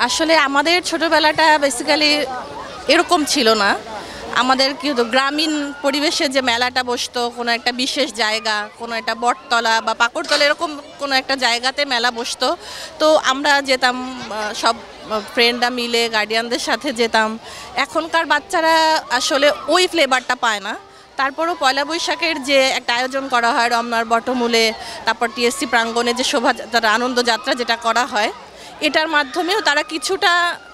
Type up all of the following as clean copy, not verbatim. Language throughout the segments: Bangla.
আসলে আমাদের ছোটবেলাটা বেসিক্যালি এরকম ছিল না। আমাদের কি হতো, গ্রামীণ পরিবেশে যে মেলাটা বসতো, কোনো একটা বিশেষ জায়গা, কোনো একটা বটতলা বা পাকড়তলা, এরকম কোনো একটা জায়গাতে মেলা বসতো। তো আমরা যেতাম, সব ফ্রেন্ডরা মিলে গার্ডিয়ানদের সাথে যেতাম। এখনকার বাচ্চারা আসলে ওই ফ্লেভারটা পায় না। তারপরও পয়লা বৈশাখের যে একটা আয়োজন করা হয় রমনার বটমূলে, তারপর টিএসসি প্রাঙ্গণে যে শোভাযাত্রা, আনন্দযাত্রা যেটা করা হয়, এটার মাধ্যমেও তারা কিছুটা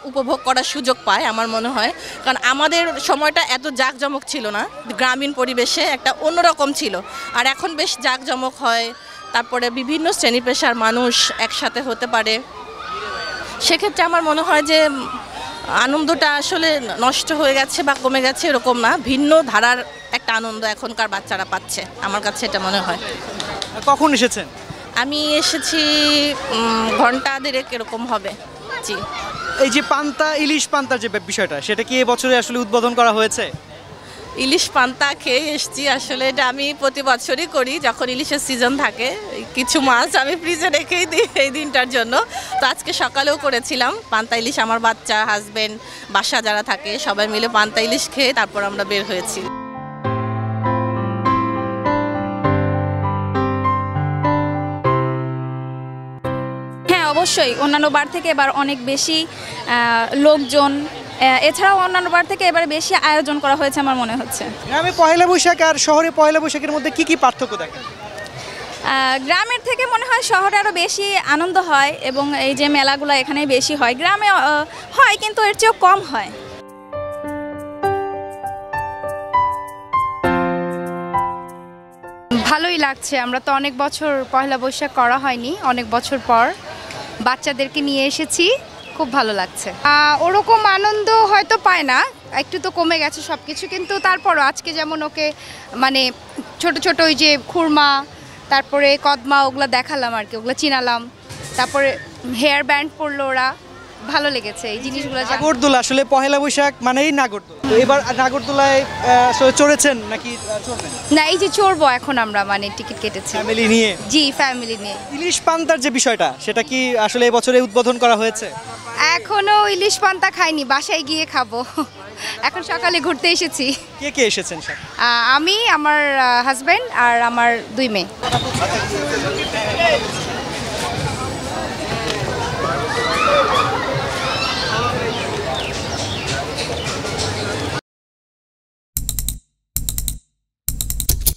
উপভোগ করার সুযোগ পায় আমার মনে হয়। কারণ আমাদের সময়টা এত জাঁকজমক ছিল না, গ্রামীণ পরিবেশে একটা অন্যরকম ছিল। আর এখন বেশ জাঁকজমক হয়, তারপরে বিভিন্ন শ্রেণী পেশার মানুষ একসাথে হতে পারে। সেক্ষেত্রে আমার মনে হয় যে আনন্দটা আসলে নষ্ট হয়ে গেছে বা কমে গেছে এরকম না, ভিন্ন ধারার একটা আনন্দ এখনকার বাচ্চারা পাচ্ছে, আমার কাছে এটা মনে হয়। কখন এসেছেন? আমি এসেছি ঘন্টা দেড়েক এরকম হবে। জি। এই যে পান্তা, ইলিশ পান্তার যে বিষয়টা, সেটা কি এবছরে আসলে উদ্বোধন করা হয়েছে? ইলিশ পান্তা খেয়ে এসেছি। আসলে এটা আমি প্রতি বছরই করি, যখন ইলিশের সিজন থাকে কিছু মাছ আমি ফ্রিজে রেখেই দিই এই দিনটার জন্য। তো আজকে সকালেও করেছিলাম পান্তা ইলিশ, আমার বাচ্চা, হাজবেন্ড, বাসা যারা থাকে সবাই মিলে পান্তা ইলিশ খেয়ে তারপর আমরা বের হয়েছি। অবশ্যই অন্যান্য বার থেকে এবার অনেক বেশি লোকজন, এছাড়াও অন্যান্য বার থেকে এবার বেশি আয়োজন করা হয়েছে আমার মনে হচ্ছে। গ্রামে পয়লা বৈশাখ আর শহরে পয়লা বৈশাখের মধ্যে কি কি পার্থক্য দেখেন? গ্রামের থেকে মনে হয় শহরে আরও বেশি আনন্দ হয়, এবং এই যে মেলাগুলো এখানে বেশি হয়। গ্রামে হয় কিন্তু এর চেয়েও কম হয়। ভালোই লাগছে। আমরা তো অনেক বছর পয়লা বৈশাখ করা হয়নি, অনেক বছর পর বাচ্চাদেরকে নিয়ে এসেছি, খুব ভালো লাগছে। ওরকম আনন্দ হয়তো পায় না, একটু তো কমে গেছে সব কিছু, কিন্তু তারপরও আজকে যেমন ওকে মানে ছোট ছোট ওই যে খুরমা, তারপরে কদমা, ওগুলো দেখালাম আর কি, ওগুলো চিনালাম। তারপরে হেয়ার ব্যান্ড পরলো ওরা, ভালো লেগেছে এই জিনিসগুলো। নাগরদোলা, আসলে পয়লা বৈশাখ মানেই নাগরদোলা। এবার নাগরদোলায় চড়েছেন নাকি চড়বেন? না, এই যে চড়বো এখন আমরা, মানে টিকিট কেটেছি ফ্যামিলি নিয়ে। জি, ফ্যামিলি নিয়ে। ইলিশ পান্তার যে বিষয়টা, সেটা কি আসলে এবছরে উদ্বোধন করা হয়েছে? এখনো ইলিশ পান্তা খাইনি, বাসায় গিয়ে খাবো। এখন সকালে ঘুরতে এসেছি। কে কে এসেছেন? আমি, আমার হাজবেন্ড আর আমার 2 মেয়ে।